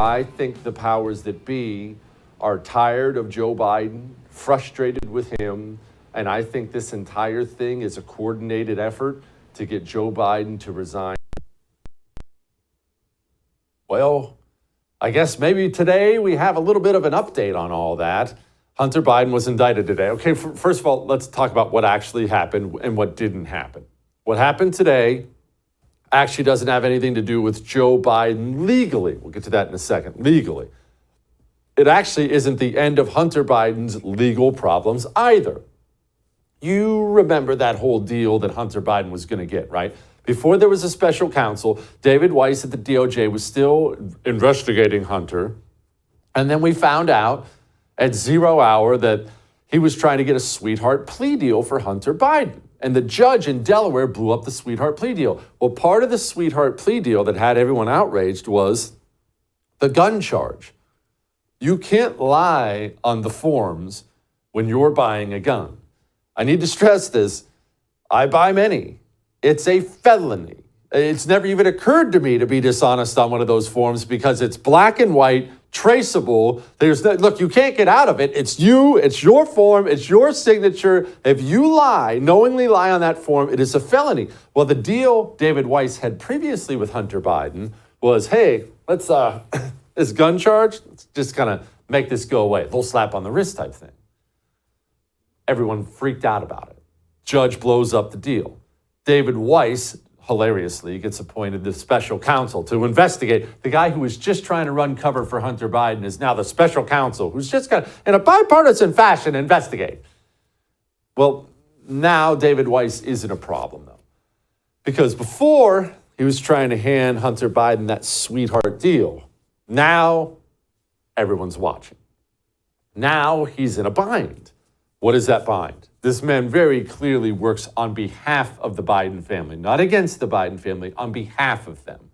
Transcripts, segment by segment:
I think the powers that be are tired of Joe Biden, frustrated with him, and I think this entire thing is a coordinated effort to get Joe Biden to resign. Well, I guess maybe today we have a little bit of an update on all that. Hunter Biden was indicted today. Okay, first of all, let's talk about what actually happened and what didn't happen. What happened today actually doesn't have anything to do with Joe Biden legally. We'll get to that in a second. Legally. It actually isn't the end of Hunter Biden's legal problems either. You remember that whole deal that Hunter Biden was going to get, right? Before there was a special counsel, David Weiss at the DOJ was still investigating Hunter. And then we found out at 0 hour that he was trying to get a sweetheart plea deal for Hunter Biden. And the judge in Delaware blew up the sweetheart plea deal. Well, part of the sweetheart plea deal that had everyone outraged was the gun charge. You can't lie on the forms when you're buying a gun. I need to stress this. I buy many. It's a felony. It's never even occurred to me to be dishonest on one of those forms because it's black and white, traceable. Look, you can't get out of it. It's you, it's your form, it's your signature. If you lie, knowingly lie on that form, it is a felony. Well, the deal David Weiss had previously with Hunter Biden was, hey, let's, this gun charge, let's just kind of make this go away. Full slap on the wrist type thing. Everyone freaked out about it. Judge blows up the deal. David Weiss, hilariously, gets appointed the special counsel to investigate. The guy who was just trying to run cover for Hunter Biden is now the special counsel who's just going to, in a bipartisan fashion, investigate. Well, now David Weiss isn't a problem, though. Because before, he was trying to hand Hunter Biden that sweetheart deal. Now, everyone's watching. Now, he's in a bind. What is that bind? This man very clearly works on behalf of the Biden family, not against the Biden family, on behalf of them.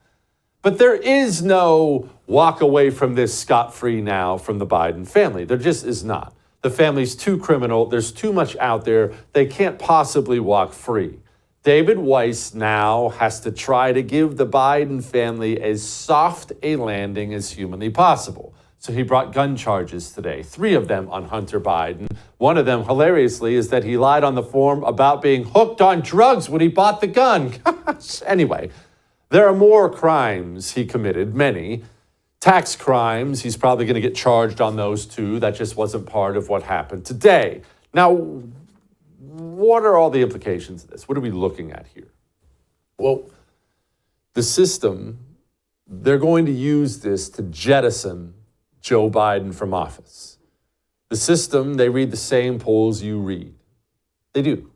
But there is no walk away from this scot-free now from the Biden family. There just is not. The family's too criminal. There's too much out there. They can't possibly walk free. David Weiss now has to try to give the Biden family as soft a landing as humanly possible. So he brought gun charges today, 3 of them on Hunter Biden. One of them, hilariously, is that he lied on the form about being hooked on drugs when he bought the gun. Anyway, there are more crimes he committed, many. Tax crimes, he's probably going to get charged on those too. That just wasn't part of what happened today. Now, what are all the implications of this? What are we looking at here? Well, the system, they're going to use this to jettison Joe Biden from office. The system, they read the same polls you read. They do.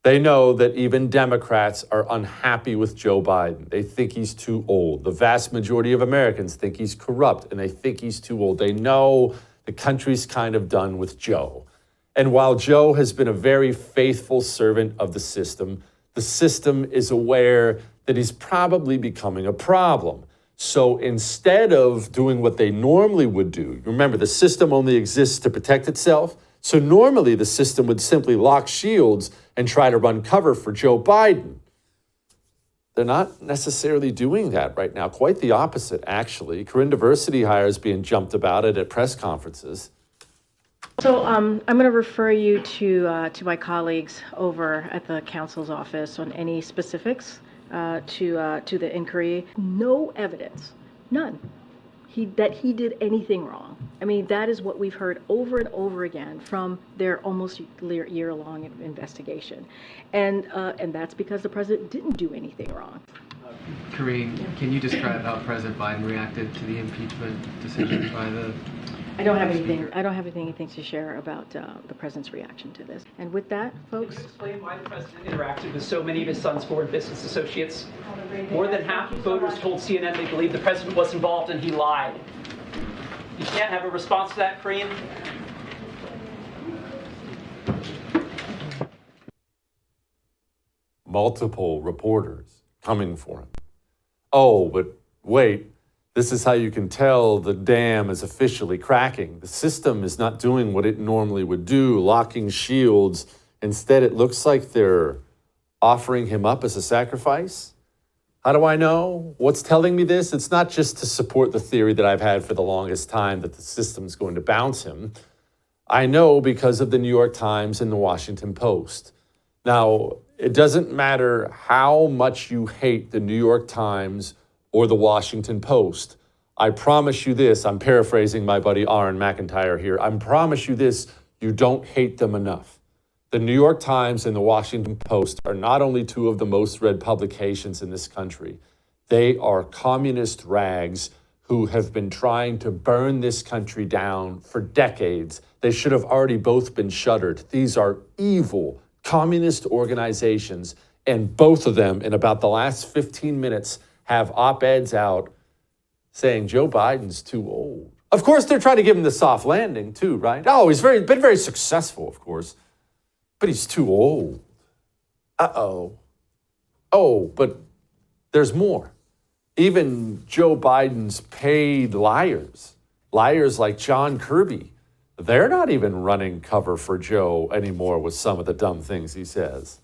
They know that even Democrats are unhappy with Joe Biden. They think he's too old. The vast majority of Americans think he's corrupt, and they think he's too old. They know the country's kind of done with Joe. And while Joe has been a very faithful servant of the system is aware that he's probably becoming a problem. So instead of doing what they normally would do, remember, the system only exists to protect itself. So normally the system would simply lock shields and try to run cover for Joe Biden. They're not necessarily doing that right now. Quite the opposite, actually. Corinne Diversity hire is being jumped about it at press conferences. So I'm going to refer you to my colleagues over at the counsel's office on any specifics to the inquiry. No evidence, none, that he did anything wrong. I mean, that is what we've heard over and over again from their almost year-long investigation, and that's because the president didn't do anything wrong. Karine, can you describe how President Biden reacted to the impeachment decision by the? I don't have anything to share about the president's reaction to this. And with that, folks. Can you explain why the president interacted with so many of his son's foreign business associates? More than half of voters told CNN they believe the president was involved and he lied. You can't have a response to that, Karine? Multiple reporters coming for him. Oh, but wait. This is how you can tell the dam is officially cracking. The system is not doing what it normally would do, locking shields. Instead, it looks like they're offering him up as a sacrifice. How do I know? What's telling me this? It's not just to support the theory that I've had for the longest time that the system's going to bounce him. I know because of the New York Times and the Washington Post. Now, it doesn't matter how much you hate the New York Times or the Washington Post. I promise you this, I'm paraphrasing my buddy Aaron McIntyre here. I promise you this, you don't hate them enough. The New York Times and the Washington Post are not only two of the most read publications in this country, they are communist rags who have been trying to burn this country down for decades. They should have already both been shuttered. These are evil communist organizations, and both of them, in about the last 15 minutes, have op-eds out saying Joe Biden's too old. Of course, they're trying to give him the soft landing too, right? Oh, he's been very successful, of course, but he's too old. Uh-oh. Oh, but there's more. Even Joe Biden's paid liars like John Kirby, they're not even running cover for Joe anymore with some of the dumb things he says.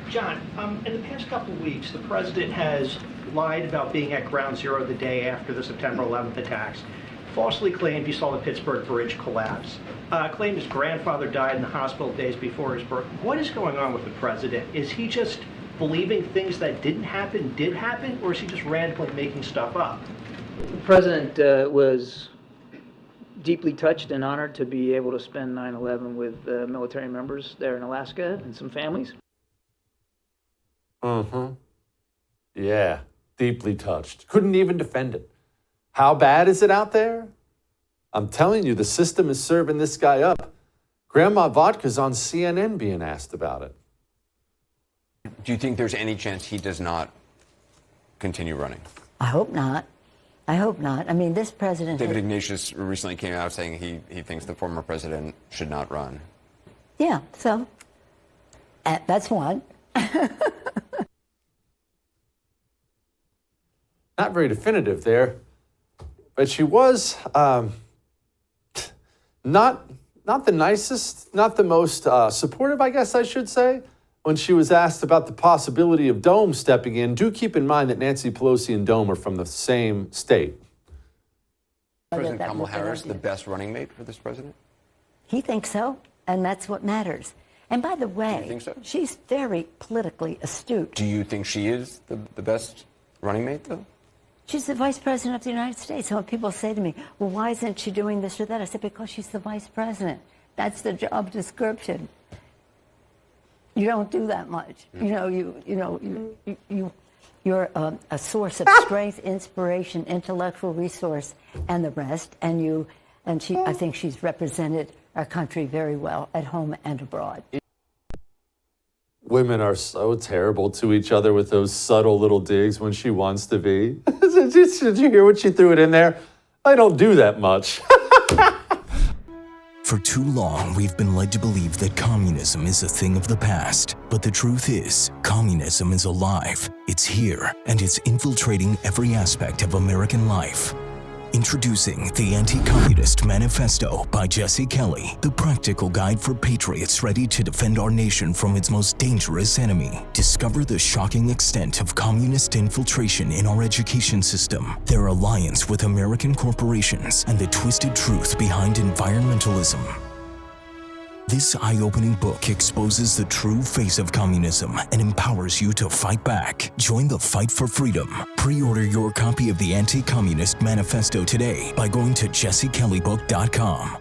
John, in the past couple of weeks, the president has lied about being at Ground Zero the day after the September 11th attacks, falsely claimed he saw the Pittsburgh Bridge collapse, claimed his grandfather died in the hospital days before his birth. What is going on with the president? Is he just believing things that didn't happen did happen, or is he just randomly making stuff up? The president was deeply touched and honored to be able to spend 9/11 with military members there in Alaska and some families. Yeah, deeply touched. Couldn't even defend it. How bad is it out there? I'm telling you, the system is serving this guy up. Grandma Vodka's on CNN being asked about it. Do you think there's any chance he does not continue running? I hope not. I hope not. I mean, this president... David Ignatius recently came out saying he thinks the former president should not run. Yeah, so that's one. Not very definitive there, but she was not the nicest, not the most supportive, I guess I should say, when she was asked about the possibility of Dome stepping in. Do keep in mind that Nancy Pelosi and Dome are from the same state. President Kamala Harris the best running mate for this president? He thinks so, and that's what matters. And by the way, Do you think so? She's very politically astute. Do you think she is the best running mate, though? She's the vice president of the United States. So when people say to me, well, why isn't she doing this or that? I said, because she's the vice president. That's the job description. You don't do that much. You're a source of strength, inspiration, intellectual resource, and the rest. I think she's represented our country very well at home and abroad. Women are so terrible to each other with those subtle little digs when she wants to be. Did you hear what she threw it in there? I don't do that much. For too long, we've been led to believe that communism is a thing of the past. But the truth is, communism is alive. It's here, and it's infiltrating every aspect of American life. Introducing the Anti-Communist Manifesto by Jesse Kelly, the practical guide for patriots ready to defend our nation from its most dangerous enemy. Discover the shocking extent of communist infiltration in our education system, their alliance with American corporations, and the twisted truth behind environmentalism. This eye-opening book exposes the true face of communism and empowers you to fight back. Join the fight for freedom. Pre-order your copy of the Anti-Communist Manifesto today by going to jessekellybook.com.